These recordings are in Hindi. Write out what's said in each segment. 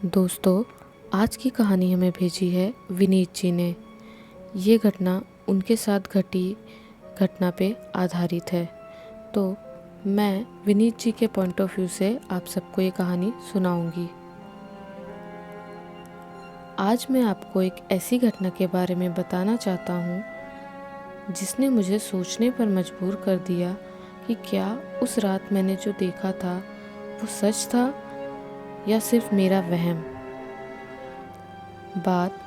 दोस्तों, आज की कहानी हमें भेजी है विनीत जी ने। ये घटना उनके साथ घटी घटना पे आधारित है। तो मैं विनीत जी के पॉइंट ऑफ व्यू से आप सबको ये कहानी सुनाऊंगी। आज मैं आपको एक ऐसी घटना के बारे में बताना चाहता हूँ जिसने मुझे सोचने पर मजबूर कर दिया कि क्या उस रात मैंने जो देखा था वो सच था या सिर्फ मेरा वहम। बात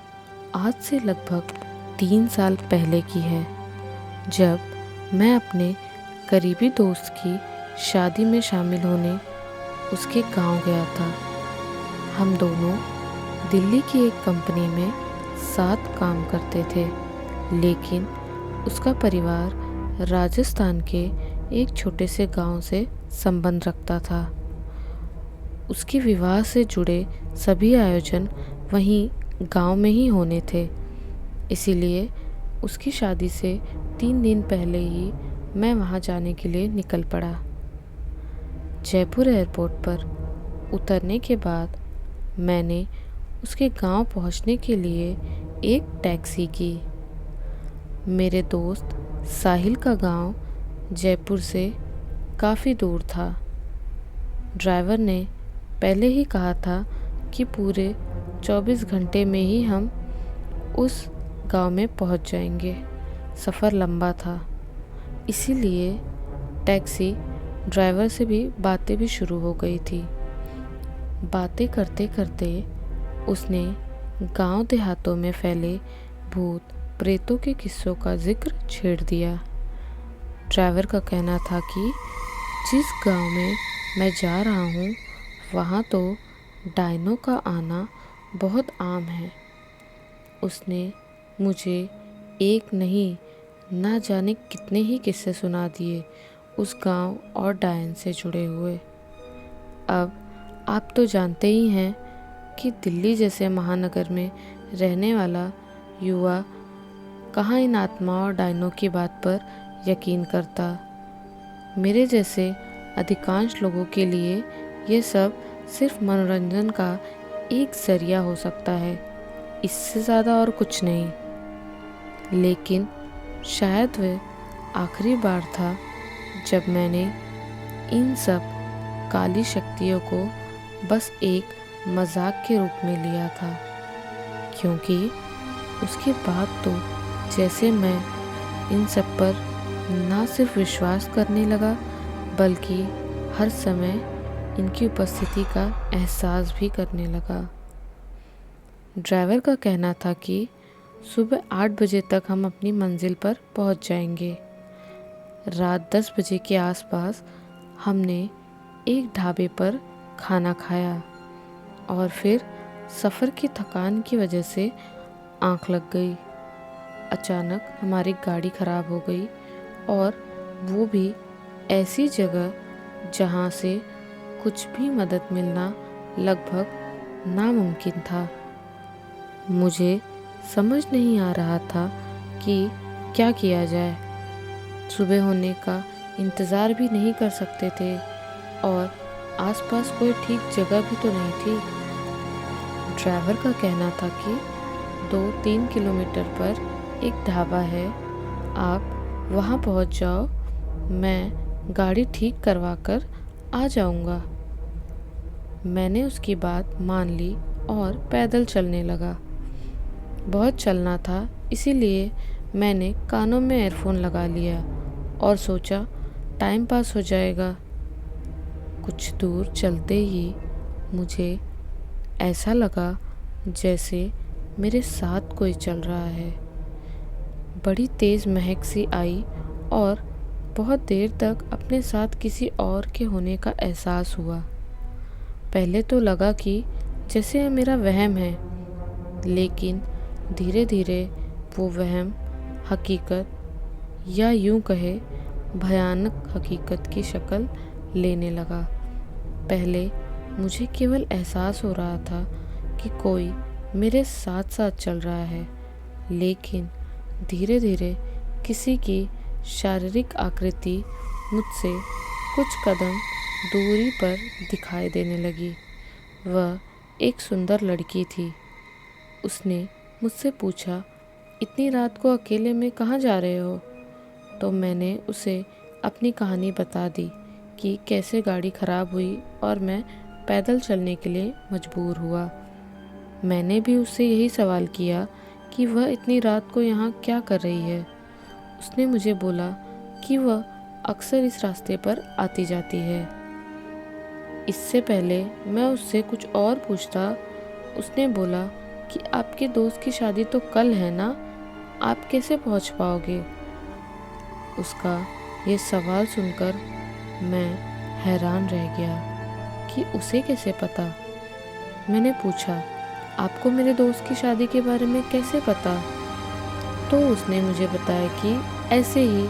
आज से लगभग 3 साल पहले की है, जब मैं अपने करीबी दोस्त की शादी में शामिल होने उसके गांव गया था। हम दोनों दिल्ली की एक कंपनी में साथ काम करते थे, लेकिन उसका परिवार राजस्थान के एक छोटे से गांव से संबंध रखता था। उसके विवाह से जुड़े सभी आयोजन वहीं गांव में ही होने थे, इसीलिए उसकी शादी से 3 दिन पहले ही मैं वहां जाने के लिए निकल पड़ा। जयपुर एयरपोर्ट पर उतरने के बाद मैंने उसके गांव पहुंचने के लिए एक टैक्सी की। मेरे दोस्त साहिल का गांव जयपुर से काफ़ी दूर था। ड्राइवर ने पहले ही कहा था कि पूरे 24 घंटे में ही हम उस गांव में पहुंच जाएंगे। सफ़र लंबा था, इसीलिए टैक्सी ड्राइवर से भी बातें भी शुरू हो गई थी। बातें करते करते उसने गांव देहातों में फैले भूत प्रेतों के किस्सों का जिक्र छेड़ दिया। ड्राइवर का कहना था कि जिस गांव में मैं जा रहा हूँ वहाँ तो डायनों का आना बहुत आम है। उसने मुझे एक नहीं ना जाने कितने ही किस्से सुना दिए उस गांव और डायन से जुड़े हुए। अब आप तो जानते ही हैं कि दिल्ली जैसे महानगर में रहने वाला युवा कहाँ इन आत्मा और डायनों की बात पर यकीन करता। मेरे जैसे अधिकांश लोगों के लिए ये सब सिर्फ मनोरंजन का एक जरिया हो सकता है, इससे ज़्यादा और कुछ नहीं। लेकिन शायद वह आखिरी बार था जब मैंने इन सब काली शक्तियों को बस एक मजाक के रूप में लिया था, क्योंकि उसके बाद तो जैसे मैं इन सब पर ना सिर्फ विश्वास करने लगा बल्कि हर समय इनकी उपस्थिति का एहसास भी करने लगा। ड्राइवर का कहना था कि सुबह 8 बजे तक हम अपनी मंजिल पर पहुंच जाएंगे। रात 10 बजे के आसपास हमने एक ढाबे पर खाना खाया और फिर सफ़र की थकान की वजह से आँख लग गई। अचानक हमारी गाड़ी ख़राब हो गई, और वो भी ऐसी जगह जहाँ से कुछ भी मदद मिलना लगभग नामुमकिन था। मुझे समझ नहीं आ रहा था कि क्या किया जाए। सुबह होने का इंतज़ार भी नहीं कर सकते थे और आसपास कोई ठीक जगह भी तो नहीं थी। ड्राइवर का कहना था कि 2-3 किलोमीटर पर एक ढाबा है, आप वहाँ पहुँच जाओ, मैं गाड़ी ठीक करवा कर आ जाऊँगा। मैंने उसकी बात मान ली और पैदल चलने लगा। बहुत चलना था, इसीलिए मैंने कानों में एयरफोन लगा लिया और सोचा टाइम पास हो जाएगा। कुछ दूर चलते ही मुझे ऐसा लगा जैसे मेरे साथ कोई चल रहा है। बड़ी तेज़ महक सी आई और बहुत देर तक अपने साथ किसी और के होने का एहसास हुआ। पहले तो लगा कि जैसे यह मेरा वहम है, लेकिन धीरे धीरे वो वहम हकीकत, या यूं कहे भयानक हकीकत की शक्ल लेने लगा। पहले मुझे केवल एहसास हो रहा था कि कोई मेरे साथ साथ चल रहा है, लेकिन धीरे धीरे किसी की शारीरिक आकृति मुझसे कुछ कदम दूरी पर दिखाई देने लगी। वह एक सुंदर लड़की थी। उसने मुझसे पूछा, इतनी रात को अकेले में कहाँ जा रहे हो? तो मैंने उसे अपनी कहानी बता दी कि कैसे गाड़ी खराब हुई और मैं पैदल चलने के लिए मजबूर हुआ। मैंने भी उससे यही सवाल किया कि वह इतनी रात को यहाँ क्या कर रही है। उसने मुझे बोला कि वह अक्सर इस रास्ते पर आती जाती है। इससे पहले मैं उससे कुछ और पूछता, उसने बोला कि आपके दोस्त की शादी तो कल है ना, आप कैसे पहुँच पाओगे? उसका ये सवाल सुनकर मैं हैरान रह गया कि उसे कैसे पता। मैंने पूछा, आपको मेरे दोस्त की शादी के बारे में कैसे पता? तो उसने मुझे बताया कि ऐसे ही।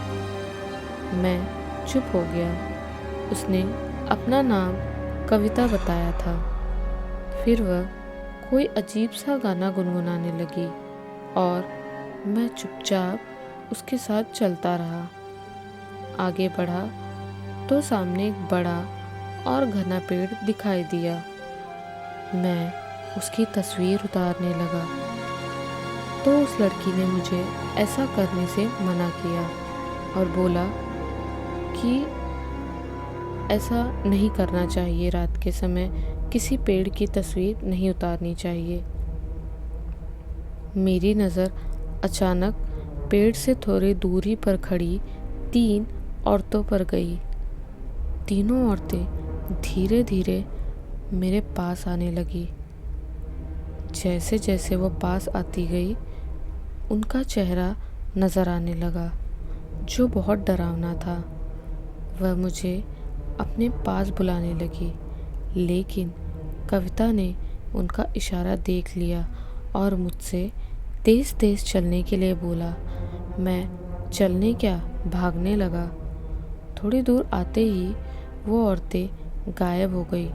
मैं चुप हो गया। उसने अपना नाम कविता बताया था। फिर वह कोई अजीब सा गाना गुनगुनाने लगी और मैं चुपचाप उसके साथ चलता रहा। आगे बढ़ा तो सामने एक बड़ा और घना पेड़ दिखाई दिया। मैं उसकी तस्वीर उतारने लगा तो उस लड़की ने मुझे ऐसा करने से मना किया और बोला कि ऐसा नहीं करना चाहिए, रात के समय किसी पेड़ की तस्वीर नहीं उतारनी चाहिए। मेरी नज़र अचानक पेड़ से थोड़ी दूरी पर खड़ी 3 औरतों पर गई। तीनों औरतें धीरे धीरे मेरे पास आने लगी। जैसे जैसे वो पास आती गई, उनका चेहरा नज़र आने लगा जो बहुत डरावना था। वह मुझे अपने पास बुलाने लगी, लेकिन कविता ने उनका इशारा देख लिया और मुझसे तेज़ तेज़ चलने के लिए बोला। मैं चलने क्या, भागने लगा। थोड़ी दूर आते ही वो औरतें गायब हो गई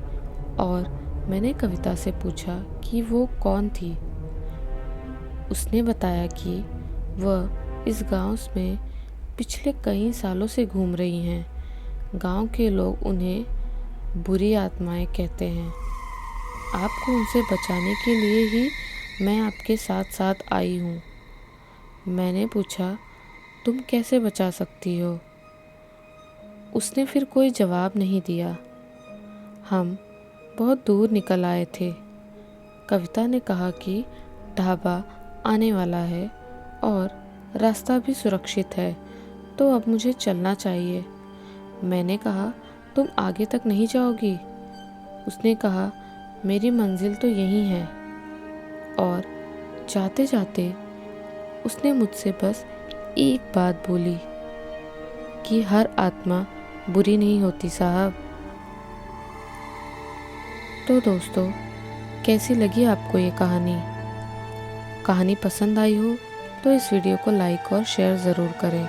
और मैंने कविता से पूछा कि वो कौन थी। उसने बताया कि वह इस गांव में पिछले कई सालों से घूम रही हैं। गांव के लोग उन्हें बुरी आत्माएं कहते हैं। आपको उनसे बचाने के लिए ही मैं आपके साथ साथ आई हूँ। मैंने पूछा, तुम कैसे बचा सकती हो? उसने फिर कोई जवाब नहीं दिया। हम बहुत दूर निकल आए थे। कविता ने कहा कि ढाबा आने वाला है और रास्ता भी सुरक्षित है, तो अब मुझे चलना चाहिए। मैंने कहा, तुम आगे तक नहीं जाओगी? उसने कहा, मेरी मंजिल तो यहीं है। और जाते जाते उसने मुझसे बस एक बात बोली कि हर आत्मा बुरी नहीं होती साहब। तो दोस्तों, कैसी लगी आपको ये कहानी पसंद आई हो तो इस वीडियो को लाइक और शेयर ज़रूर करें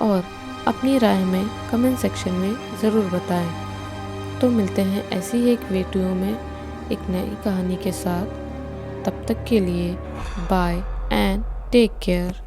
और अपनी राय हमें कमेंट सेक्शन में ज़रूर बताएं। तो मिलते हैं ऐसी ही एक वीडियो में एक नई कहानी के साथ। तब तक के लिए बाय एंड टेक केयर।